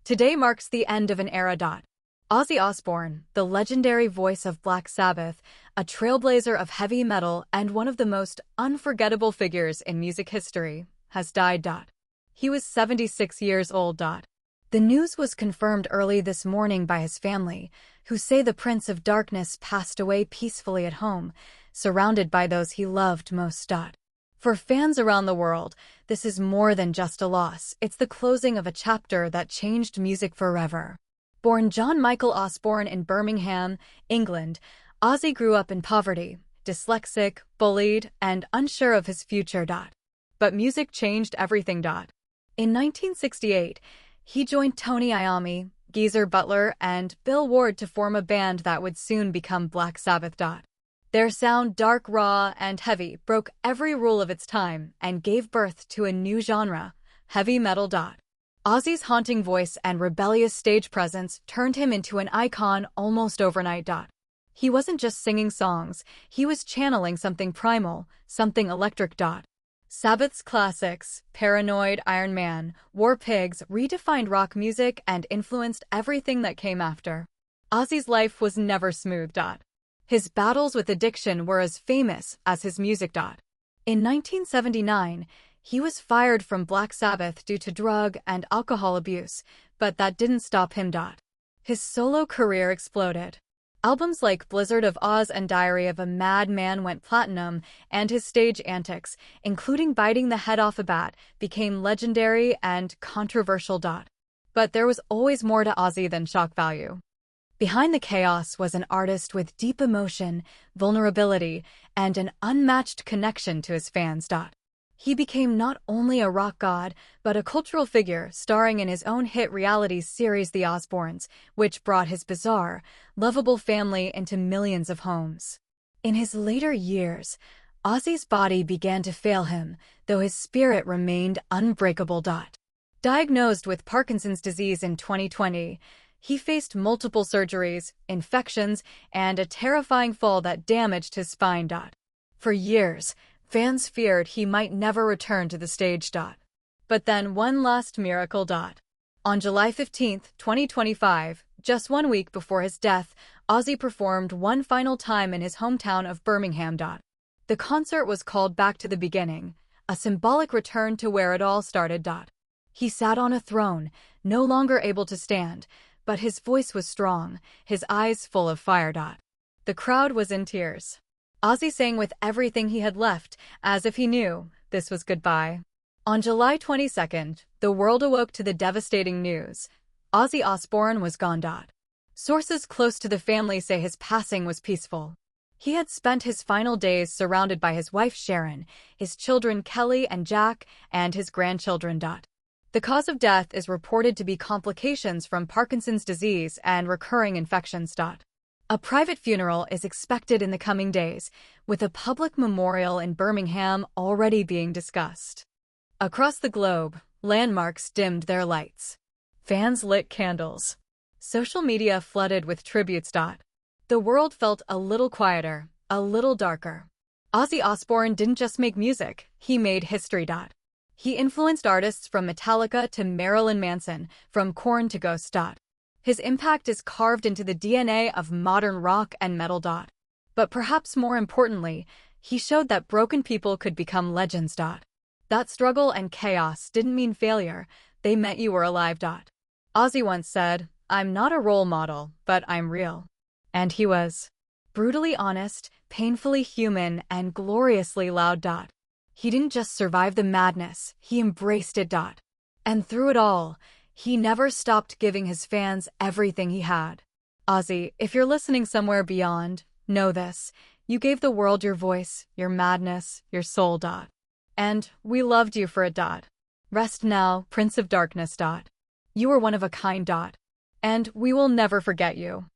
Today marks the end of an era. Ozzy Osbourne, the legendary voice of Black Sabbath, a trailblazer of heavy metal and one of the most unforgettable figures in music history, has died. He was 76 years old. The news was confirmed early this morning by his family, who say the Prince of Darkness passed away peacefully at home, surrounded by those he loved most. For fans around the world, this is more than just a loss. It's the closing of a chapter that changed music forever. Born John Michael Osbourne in Birmingham, England, Ozzy grew up in poverty, dyslexic, bullied, and unsure of his future. But music changed everything. In 1968, he joined Tony Iommi, Geezer Butler, and Bill Ward to form a band that would soon become Black Sabbath. Their sound, dark, raw, and heavy, broke every rule of its time and gave birth to a new genre, heavy metal. Ozzy's haunting voice and rebellious stage presence turned him into an icon almost overnight. He wasn't just singing songs, he was channeling something primal, something electric. Sabbath's classics, Paranoid, Iron Man, War Pigs, redefined rock music and influenced everything that came after. Ozzy's life was never smooth. His battles with addiction were as famous as his music. In 1979, he was fired from Black Sabbath due to drug and alcohol abuse, but that didn't stop him. His solo career exploded. Albums like Blizzard of Oz and Diary of a Madman went platinum, and his stage antics, including biting the head off a bat, became legendary and controversial. But there was always more to Ozzy than shock value. Behind the chaos was an artist with deep emotion, vulnerability, and an unmatched connection to his fans. He became not only a rock god, but a cultural figure, starring in his own hit reality series The Osbournes, which brought his bizarre, lovable family into millions of homes. In his later years, Ozzy's body began to fail him, though his spirit remained unbreakable. Diagnosed with Parkinson's disease in 2020, he faced multiple surgeries, infections, and a terrifying fall that damaged his spine. For years, fans feared he might never return to the stage. But then one last miracle. On July 15, 2025, just 1 week before his death, Ozzy performed one final time in his hometown of Birmingham. The concert was called Back to the Beginning, a symbolic return to where it all started. He sat on a throne, no longer able to stand, but his voice was strong, his eyes full of fire. The crowd was in tears. Ozzy sang with everything he had left, as if he knew this was goodbye. On July 22nd, the world awoke to the devastating news. Ozzy Osbourne was gone. Sources close to the family say his passing was peaceful. He had spent his final days surrounded by his wife Sharon, his children Kelly and Jack, and his grandchildren. The cause of death is reported to be complications from Parkinson's disease and recurring infections. A private funeral is expected in the coming days, with a public memorial in Birmingham already being discussed. Across the globe, landmarks dimmed their lights. Fans lit candles. Social media flooded with tributes. The world felt a little quieter, a little darker. Ozzy Osbourne didn't just make music, he made history. He influenced artists from Metallica to Marilyn Manson, from Korn to Ghost. His impact is carved into the DNA of modern rock and metal. But perhaps more importantly, he showed that broken people could become legends. That struggle and chaos didn't mean failure, they meant you were alive. Ozzy once said, "I'm not a role model, but I'm real." And he was. Brutally honest, painfully human, and gloriously loud. He didn't just survive the madness, he embraced it. And through it all, he never stopped giving his fans everything he had. Ozzy, if you're listening somewhere beyond, know this. You gave the world your voice, your madness, your soul. And we loved you for it. Rest now, Prince of Darkness. You were one of a kind. And we will never forget you.